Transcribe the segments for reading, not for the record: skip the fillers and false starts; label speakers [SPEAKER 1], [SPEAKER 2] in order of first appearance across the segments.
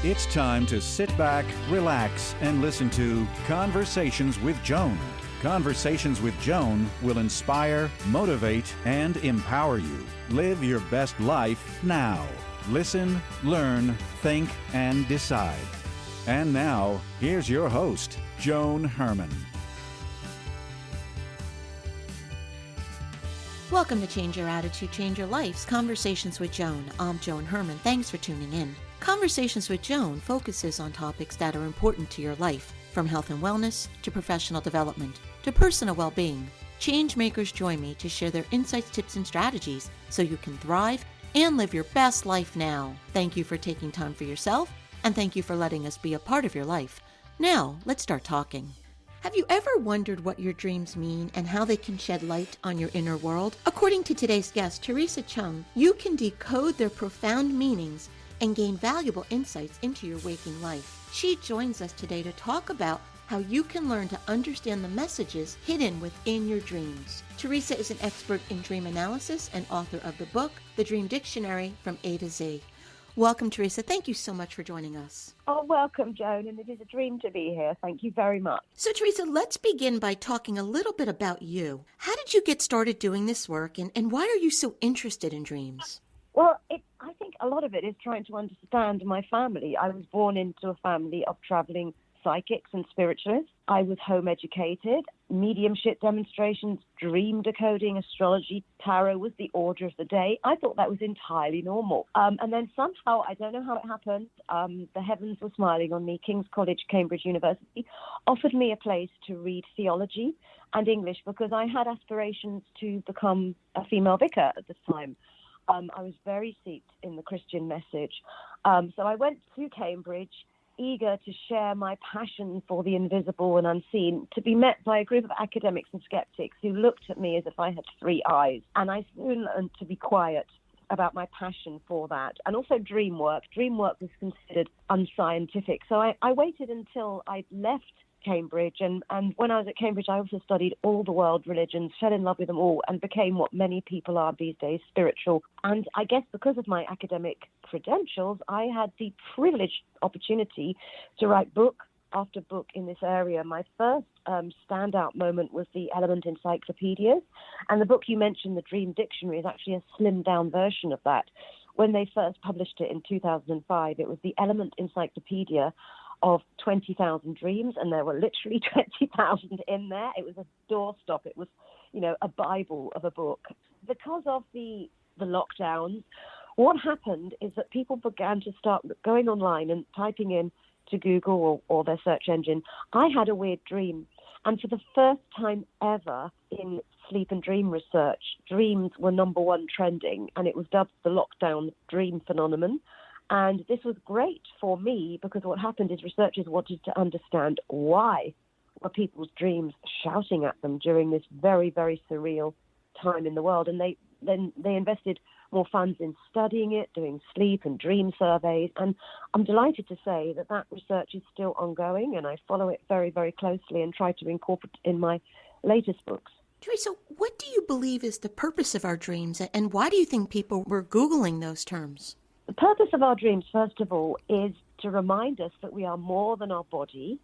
[SPEAKER 1] It's time to sit back, relax, and listen to Conversations with Joan. Conversations with Joan will inspire, motivate, and empower you. Live your best life now. Listen, learn, think, and decide. And now, here's your host, Joan Herman.
[SPEAKER 2] Welcome to Change Your Attitude, Change Your Life's Conversations with Joan. I'm Joan Herman. Thanks for tuning in. Conversations with Joan focuses on topics that are important to your life, from health and wellness to professional development to personal well-being. Change makers join me to share their insights, tips, and strategies so you can thrive and live your best life now. Thank you for taking time for yourself, and thank you for letting us be a part of your life. Now, let's start talking. Have you ever wondered what your dreams mean and how they can shed light on your inner world? According to today's guest, Theresa Cheung, you can decode their profound meanings and gain valuable insights into your waking life. She joins us today to talk about how you can learn to understand the messages hidden within your dreams. Teresa is an expert in dream analysis and author of the book, The Dream Dictionary from A to Z. Welcome, Teresa. Thank you so much for joining us.
[SPEAKER 3] Oh, welcome, Joan, and it is a dream to be here. Thank you very much.
[SPEAKER 2] So, Teresa, let's begin by talking a little bit about you. How did you get started doing this work, and why are you so interested in dreams?
[SPEAKER 3] Well, I think a lot of it is trying to understand my family. I was born into a family of traveling psychics and spiritualists. I was home educated. Mediumship demonstrations, dream decoding, astrology, tarot was the order of the day. I thought that was entirely normal. And then somehow, I don't know how it happened, the heavens were smiling on me. King's College, Cambridge University offered me a place to read theology and English because I had aspirations to become a female vicar at the time. I was very steeped in the Christian message. So I went to Cambridge, eager to share my passion for the invisible and unseen, to be met by a group of academics and skeptics who looked at me as if I had three eyes. And I soon learned to be quiet about my passion for that. And also dream work. Dream work was considered unscientific. So I waited until I'd left Cambridge, and when I was at Cambridge, I also studied all the world religions, fell in love with them all, and became what many people are these days, spiritual. And I guess because of my academic credentials, I had the privileged opportunity to write book after book in this area. My first standout moment was the Element Encyclopedias, and the book you mentioned, The Dream Dictionary, is actually a slimmed-down version of that. When they first published it in 2005, it was the Element Encyclopedia of 20,000 dreams, and there were literally 20,000 in there. It was a doorstop. It was, a Bible of a book. Because of the lockdowns, what happened is that people began to start going online and typing in to Google or their search engine, I had a weird dream. And for the first time ever in sleep and dream research, dreams were number one trending, and it was dubbed the lockdown dream phenomenon. And this was great for me because what happened is researchers wanted to understand why were people's dreams shouting at them during this very, very surreal time in the world. And they invested more funds in studying it, doing sleep and dream surveys. And I'm delighted to say that research is still ongoing, and I follow it very, very closely and try to incorporate it in my latest books.
[SPEAKER 2] Teresa, what do you believe is the purpose of our dreams, and why do you think people were Googling those terms?
[SPEAKER 3] The purpose of our dreams, first of all, is to remind us that we are more than our body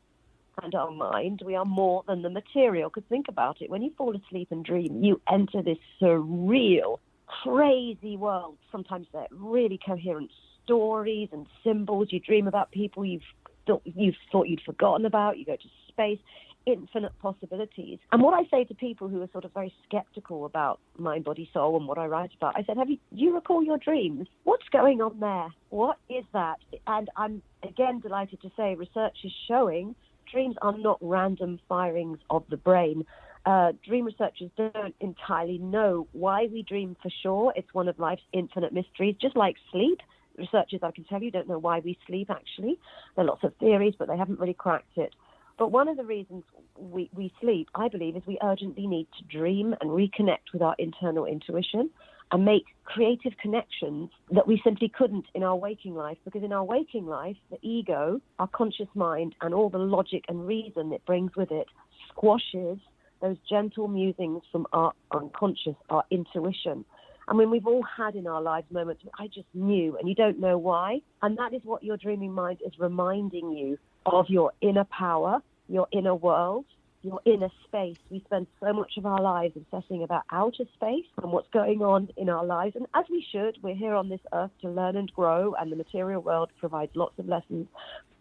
[SPEAKER 3] and our mind. We are more than the material. Because think about it. When you fall asleep and dream, you enter this surreal, crazy world. Sometimes they're really coherent stories and symbols. You dream about people you've thought you'd forgotten about. You go to space. Infinite possibilities. And what I say to people who are sort of very skeptical about mind, body, soul and what I write about, I said, do you recall your dreams? What's going on there? What is that? And I'm again delighted to say research is showing dreams are not random firings of the brain. Dream researchers don't entirely know why we dream for sure. It's one of life's infinite mysteries, just like sleep. Researchers, I can tell you, don't know why we sleep actually. There are lots of theories, but they haven't really cracked it. But one of the reasons we sleep, I believe, is we urgently need to dream and reconnect with our internal intuition and make creative connections that we simply couldn't in our waking life. Because in our waking life, the ego, our conscious mind, and all the logic and reason it brings with it squashes those gentle musings from our unconscious, our intuition. I mean, we've all had in our lives moments where I just knew, and you don't know why. And that is what your dreaming mind is reminding you of: your inner power, your inner world, your inner space. We spend so much of our lives obsessing about outer space and what's going on in our lives. And as we should, we're here on this earth to learn and grow, and the material world provides lots of lessons.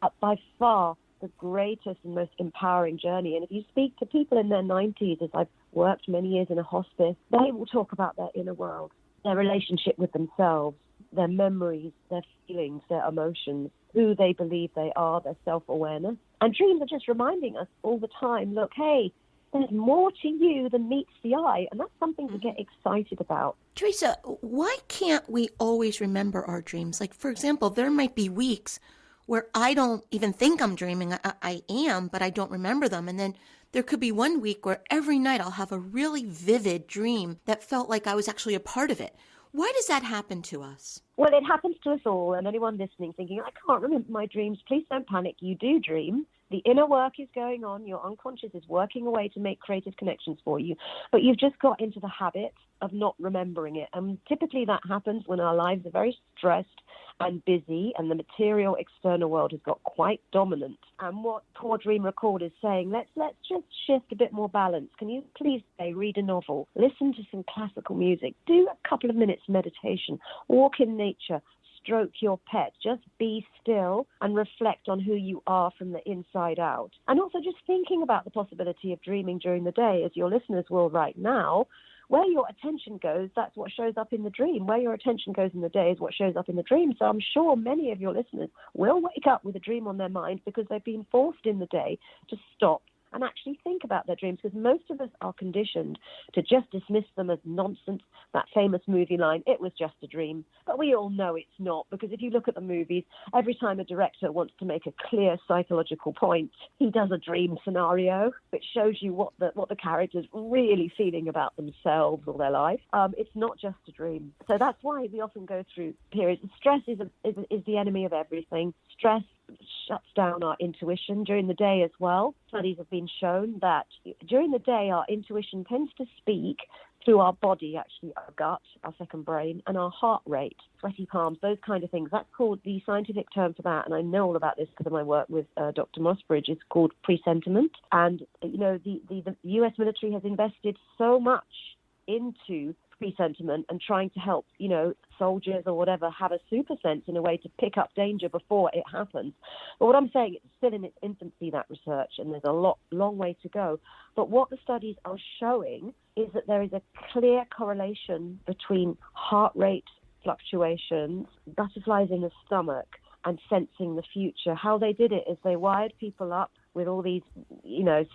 [SPEAKER 3] But by far, the greatest and most empowering journey. And if you speak to people in their 90s, as I've worked many years in a hospice, they will talk about their inner world, their relationship with themselves, their memories, their feelings, their emotions, who they believe they are, their self-awareness. And dreams are just reminding us all the time, look, hey, there's more to you than meets the eye. And that's something to get excited about.
[SPEAKER 2] Teresa, why can't we always remember our dreams? Like, for example, there might be weeks where I don't even think I'm dreaming. I am, but I don't remember them. And then there could be one week where every night I'll have a really vivid dream that felt like I was actually a part of it. Why does that happen to us?
[SPEAKER 3] Well, it happens to us all, and anyone listening thinking, I can't remember my dreams, please don't panic. You do dream. The inner work is going on. Your unconscious is working away to make creative connections for you. But you've just got into the habit of not remembering it. And typically that happens when our lives are very stressed and busy, and the material external world has got quite dominant. And what Poor Dream Record is saying, let's just shift a bit more balance. Can you please say, read a novel, listen to some classical music, do a couple of minutes meditation, walk in nature, stroke your pet, just be still and reflect on who you are from the inside out. And also just thinking about the possibility of dreaming during the day, as your listeners will right now. Where your attention goes, that's what shows up in the dream. Where your attention goes in the day is what shows up in the dream. So I'm sure many of your listeners will wake up with a dream on their mind because they've been forced in the day to stop and actually think about their dreams, because most of us are conditioned to just dismiss them as nonsense. That famous movie line, it was just a dream. But we all know it's not, because if you look at the movies, every time a director wants to make a clear psychological point, he does a dream scenario, which shows you what the character's really feeling about themselves or their life. It's not just a dream. So that's why we often go through periods. Stress is the enemy of everything. Stress shuts down our intuition during the day as well. Studies have been shown that during the day, our intuition tends to speak through our body, actually, our gut, our second brain, and our heart rate, sweaty palms, those kind of things. That's called, the scientific term for that, and I know all about this because of my work with Dr. Mossbridge, it's called presentiment. And, the US military has invested so much into presentiment and trying to help, soldiers or whatever have a super sense in a way to pick up danger before it happens. But what I'm saying, it's still in its infancy, that research, and there's a long way to go. But what the studies are showing is that there is a clear correlation between heart rate fluctuations, butterflies in the stomach, and sensing the future. How they did it is they wired people up with all these,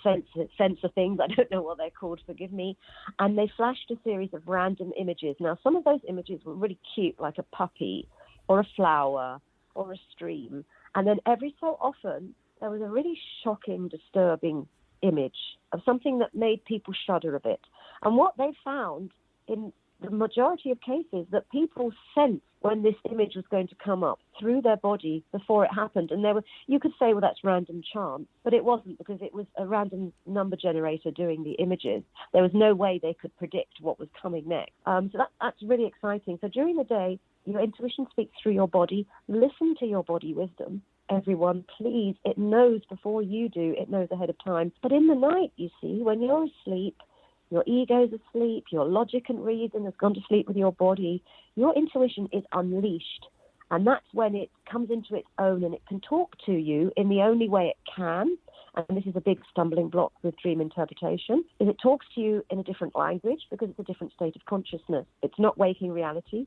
[SPEAKER 3] sensor things. I don't know what they're called, forgive me. And they flashed a series of random images. Now, some of those images were really cute, like a puppy or a flower or a stream. And then every so often, there was a really shocking, disturbing image of something that made people shudder a bit. And what they found in the majority of cases, that people sensed when this image was going to come up through their body before it happened. And you could say, well, that's random chance, but it wasn't, because it was a random number generator doing the images. There was no way they could predict what was coming next. So that's really exciting. So during the day, your intuition speaks through your body. Listen to your body wisdom. Everyone, please. It knows before you do. It knows ahead of time. But in the night, you see, when you're asleep, your ego's asleep, your logic and reason has gone to sleep with your body, your intuition is unleashed. And that's when it comes into its own, and it can talk to you in the only way it can. And this is a big stumbling block with dream interpretation, is it talks to you in a different language, because it's a different state of consciousness. It's not waking reality.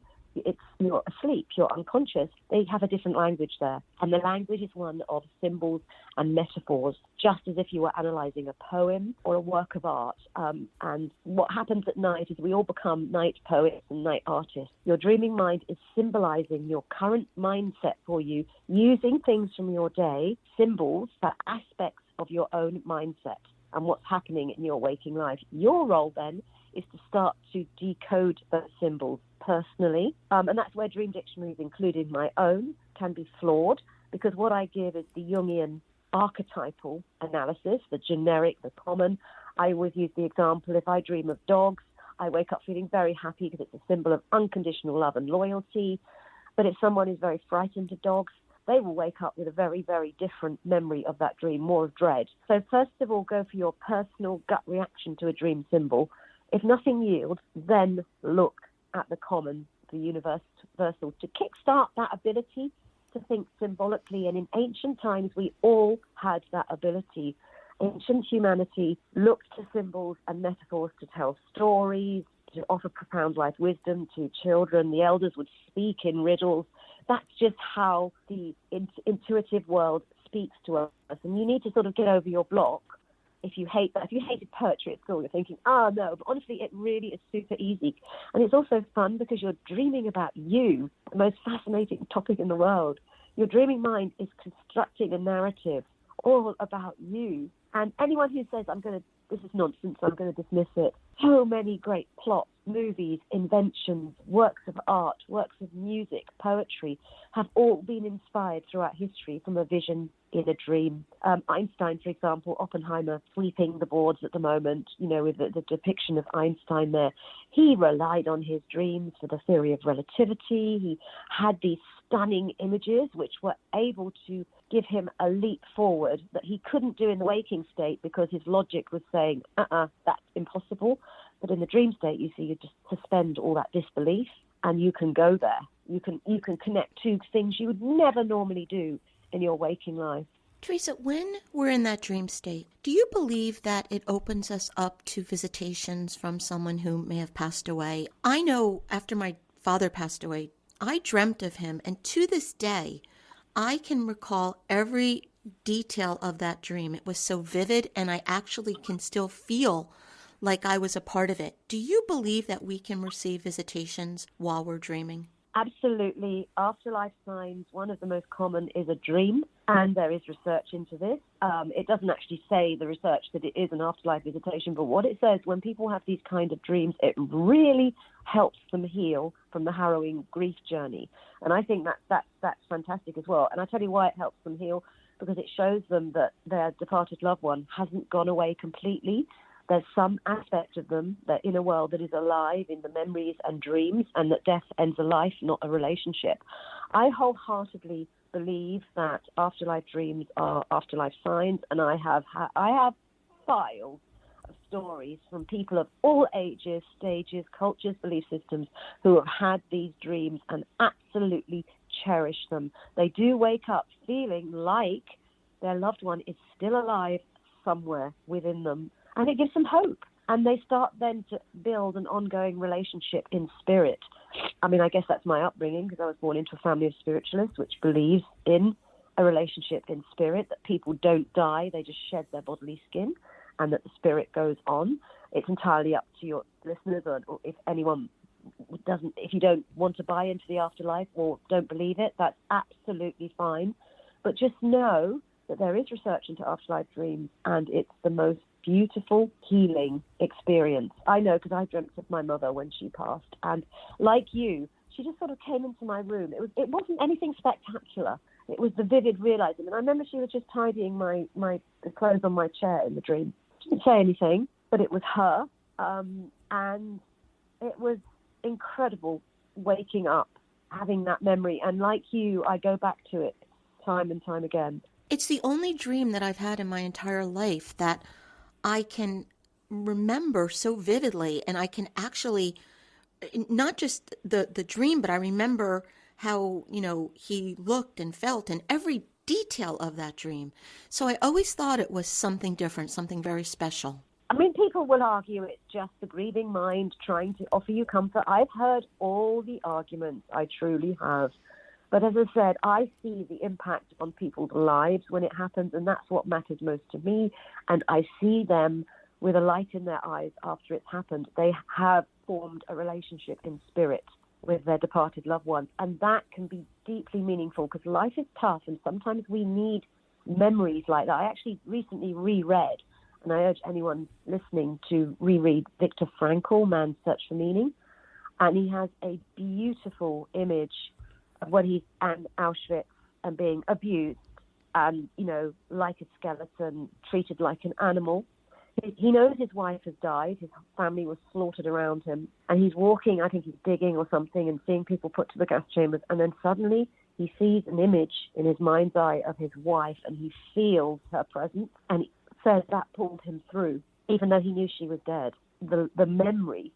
[SPEAKER 3] You're asleep, you're unconscious. They have a different language there. And the language is one of symbols and metaphors, just as if you were analyzing a poem or a work of art. And what happens at night is we all become night poets and night artists. Your dreaming mind is symbolizing your current mindset for you, using things from your day, symbols for aspects of your own mindset and what's happening in your waking life. Your role then is to start to decode those symbols personally. And that's where dream dictionaries, including my own, can be flawed, because what I give is the Jungian archetypal analysis, the generic, the common. I always use the example, if I dream of dogs, I wake up feeling very happy because it's a symbol of unconditional love and loyalty. But if someone is very frightened of dogs, they will wake up with a very, very different memory of that dream, more of dread. So first of all, go for your personal gut reaction to a dream symbol. If nothing yields, then look at the common, the universal, to kickstart that ability to think symbolically. And in ancient times, we all had that ability. Ancient humanity looked to symbols and metaphors to tell stories, to offer profound life wisdom to children. The elders would speak in riddles. That's just how the intuitive world speaks to us. And you need to sort of get over your block. If you hate that, if you hated poetry at school, you're thinking, oh no, but honestly, it really is super easy. And it's also fun because you're dreaming about you, the most fascinating topic in the world. Your dreaming mind is constructing a narrative all about you. And anyone who says, this is nonsense, I'm going to dismiss it. So many great plots, movies, inventions, works of art, works of music, poetry have all been inspired throughout history from a vision in a dream. Einstein, for example, Oppenheimer sweeping the boards at the moment, with the depiction of Einstein there. He relied on his dreams for the theory of relativity. He had these stunning images which were able to give him a leap forward that he couldn't do in the waking state because his logic was saying, that's impossible. But in the dream state, you just suspend all that disbelief and you can go there. You can connect two things you would never normally do in your waking life.
[SPEAKER 2] Teresa, when we're in that dream state, do you believe that it opens us up to visitations from someone who may have passed away? I know after my father passed away, I dreamt of him, and to this day, I can recall every detail of that dream. It was so vivid, and I actually can still feel like I was a part of it. Do you believe that we can receive visitations while we're dreaming?
[SPEAKER 3] Absolutely. Afterlife signs, one of the most common is a dream, and there is research into this. It doesn't actually say, the research, that it is an afterlife visitation, but what it says, when people have these kind of dreams, it really helps them heal from the harrowing grief journey. And I think that's fantastic as well. And I tell you why it helps them heal, because it shows them that their departed loved one hasn't gone away completely. There's some aspect of them, their inner world, that is alive in the memories and dreams, and that death ends a life, not a relationship. I wholeheartedly believe that afterlife dreams are afterlife signs, and I have files of stories from people of all ages, stages, cultures, belief systems who have had these dreams and absolutely cherish them. They do wake up feeling like their loved one is still alive somewhere within them. And it gives them hope. And they start then to build an ongoing relationship in spirit. I mean, I guess that's my upbringing, because I was born into a family of spiritualists which believes in a relationship in spirit, that people don't die, they just shed their bodily skin, and that the spirit goes on. It's entirely up to your listeners, or if anyone doesn't, if you don't want to buy into the afterlife or don't believe it, that's absolutely fine. But just know that there is research into afterlife dreams, and it's the most beautiful healing experience. I know, because I dreamt of my mother when she passed, and like you, she just sort of came into my room. It wasn't anything spectacular. It was the vivid realizing. And I remember she was just tidying the clothes on my chair in the dream. She didn't say anything, but it was her, and it was incredible waking up, having that memory. And like you, I go back to it time and time again.
[SPEAKER 2] It's the only dream that I've had in my entire life that I can remember so vividly, and I can actually, not just the dream, but I remember how, he looked and felt and every detail of that dream. So I always thought it was something different, something very special.
[SPEAKER 3] I mean, people will argue it's just the grieving mind trying to offer you comfort. I've heard all the arguments, I truly have. But as I said, I see the impact on people's lives when it happens, and that's what matters most to me. And I see them with a light in their eyes after it's happened. They have formed a relationship in spirit with their departed loved ones, and that can be deeply meaningful, because life is tough, and sometimes we need memories like that. I actually recently reread, and I urge anyone listening to reread Viktor Frankl, Man's Search for Meaning, and he has a beautiful image of when he's in Auschwitz and being abused and, like a skeleton, treated like an animal. He knows his wife has died, his family was slaughtered around him, and he's walking, I think he's digging or something, and seeing people put to the gas chambers, and then suddenly he sees an image in his mind's eye of his wife, and he feels her presence, and he says that pulled him through, even though he knew she was dead. The memory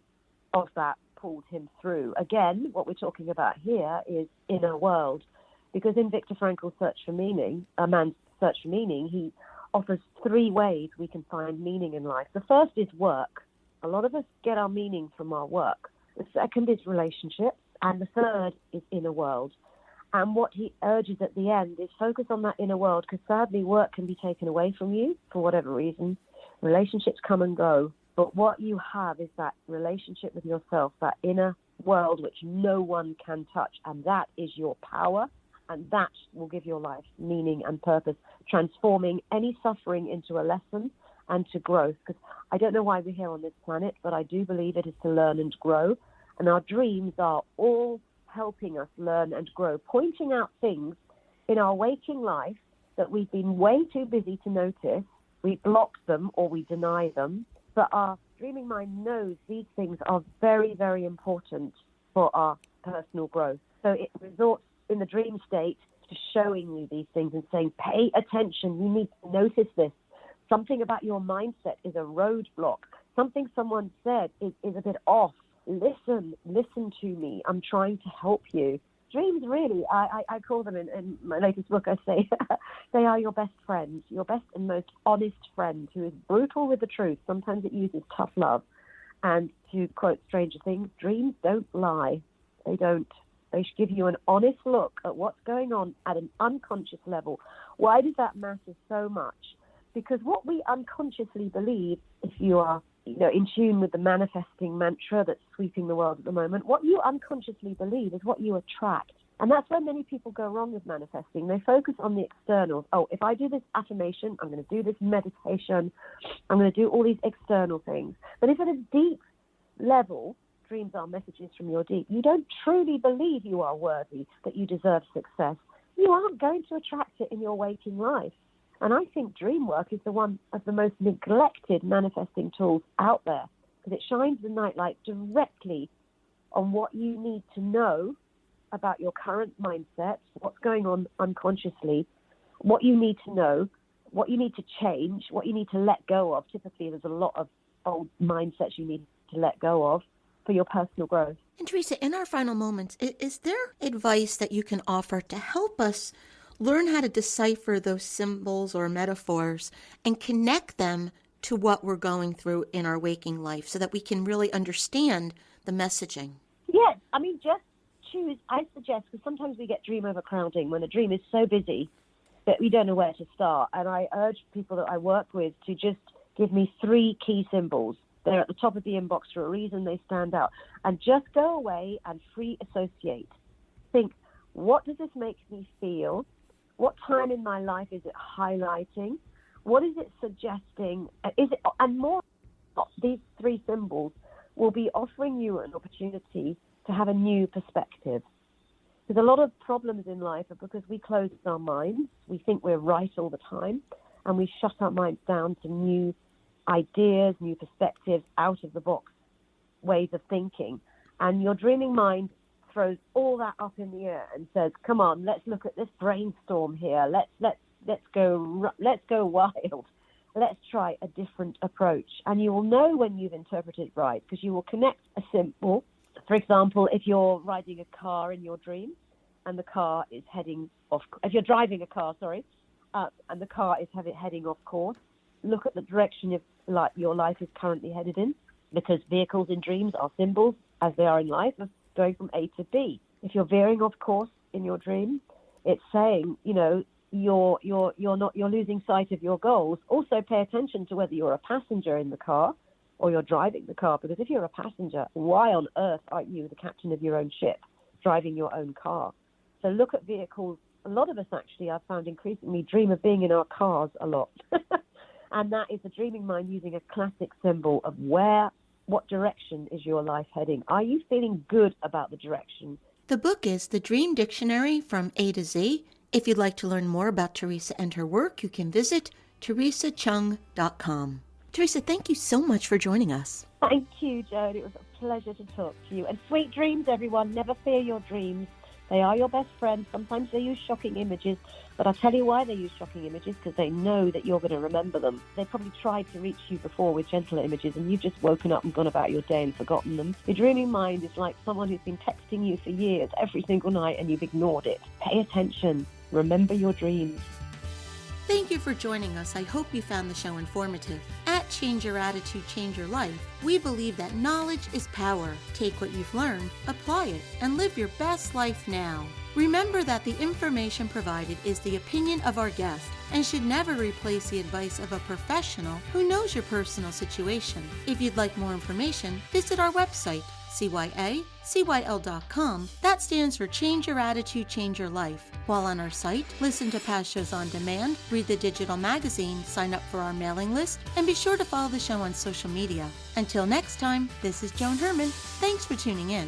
[SPEAKER 3] of that pulled him through. Again, what we're talking about here is inner world, because in Viktor Frankl's Search for Meaning, A Man's Search for Meaning, he offers 3 ways we can find meaning in life. The first is work. A lot of us get our meaning from our work. The second is relationships, and the third is inner world. And what he urges at the end is focus on that inner world, because sadly work can be taken away from you for whatever reason. Relationships come and go. But what you have is that relationship with yourself, that inner world which no one can touch. And that is your power. And that will give your life meaning and purpose, transforming any suffering into a lesson and to growth. Because I don't know why we're here on this planet, but I do believe it is to learn and grow. And our dreams are all helping us learn and grow, pointing out things in our waking life that we've been way too busy to notice. We block them or we deny them. But our dreaming mind knows these things are very, very important for our personal growth. So it resorts in the dream state to showing you these things and saying, pay attention, you need to notice this. Something about your mindset is a roadblock. Something someone said is a bit off. Listen to me. I'm trying to help you. Dreams, really, I call them in my latest book, I say, they are your best friends, your best and most honest friend who is brutal with the truth. Sometimes it uses tough love. And to quote Stranger Things, dreams don't lie. They don't. They should give you an honest look at what's going on at an unconscious level. Why does that matter so much? Because what we unconsciously believe, if you are in tune with the manifesting mantra that's sweeping the world at the moment, what you unconsciously believe is what you attract. And that's where many people go wrong with manifesting. They focus on the externals. Oh, if I do this affirmation, I'm going to do this meditation, I'm going to do all these external things. But if at a deep level, dreams are messages from your deep, you don't truly believe you are worthy, that you deserve success, you aren't going to attract it in your waking life. And I think dream work is the one of the most neglected manifesting tools out there, because it shines the nightlight directly on what you need to know about your current mindset, what's going on unconsciously, what you need to know, what you need to change, what you need to let go of. Typically, there's a lot of old mindsets you need to let go of for your personal growth.
[SPEAKER 2] And Teresa, in our final moments, is there advice that you can offer to help us learn how to decipher those symbols or metaphors and connect them to what we're going through in our waking life so that we can really understand the messaging?
[SPEAKER 3] Yes, I mean, just choose, I suggest, because sometimes we get dream overcrowding when a dream is so busy that we don't know where to start. And I urge people that I work with to just give me 3 key symbols. They're at the top of the inbox for a reason, they stand out. And just go away and free associate. Think, what does this make me feel? What time in my life is it highlighting? What is it suggesting? And more, these 3 symbols will be offering you an opportunity to have a new perspective. Because a lot of problems in life are because we close our minds. We think we're right all the time, and we shut our minds down to new ideas, new perspectives, out of the box ways of thinking. And your dreaming mind throws all that up in the air and says, "Come on, let's look at this brainstorm here. Let's go wild. Let's try a different approach." And you will know when you've interpreted right, because you will connect a symbol. For example, if you're riding a car in your dream and the car is heading off, if you're driving a car, and the car is heading off course, look at the direction your life is currently headed in, because vehicles in dreams are symbols, as they are in life, of going from A to B. If you're veering off course in your dream, it's saying, you're losing sight of your goals. Also pay attention to whether you're a passenger in the car or you're driving the car, because if you're a passenger, why on earth aren't you the captain of your own ship, driving your own car? So look at vehicles. A lot of us actually, I've found, increasingly dream of being in our cars a lot. And that is the dreaming mind using a classic symbol of what direction is your life heading? Are you feeling good about the direction?
[SPEAKER 2] The book is The Dream Dictionary from A to Z. If you'd like to learn more about Teresa and her work, you can visit teresacheung.com. Teresa, thank you so much for joining us.
[SPEAKER 3] Thank you, Joan. It was a pleasure to talk to you. And sweet dreams, everyone. Never fear your dreams. They are your best friend. Sometimes they use shocking images, but I'll tell you why they use shocking images, because they know that you're going to remember them. They probably tried to reach you before with gentler images, and you've just woken up and gone about your day and forgotten them. Your dreaming mind is like someone who's been texting you for years every single night, and you've ignored it. Pay attention. Remember your dreams.
[SPEAKER 2] Thank you for joining us. I hope you found the show informative. At Change Your Attitude, Change Your Life, we believe that knowledge is power. Take what you've learned, apply it, and live your best life now. Remember that the information provided is the opinion of our guest and should never replace the advice of a professional who knows your personal situation. If you'd like more information, visit our website, CYACYL.com. That stands for Change Your Attitude, Change Your Life. While on our site, listen to past shows on demand, read the digital magazine, sign up for our mailing list, and be sure to follow the show on social media. Until next time, this is Joan Herman. Thanks for tuning in.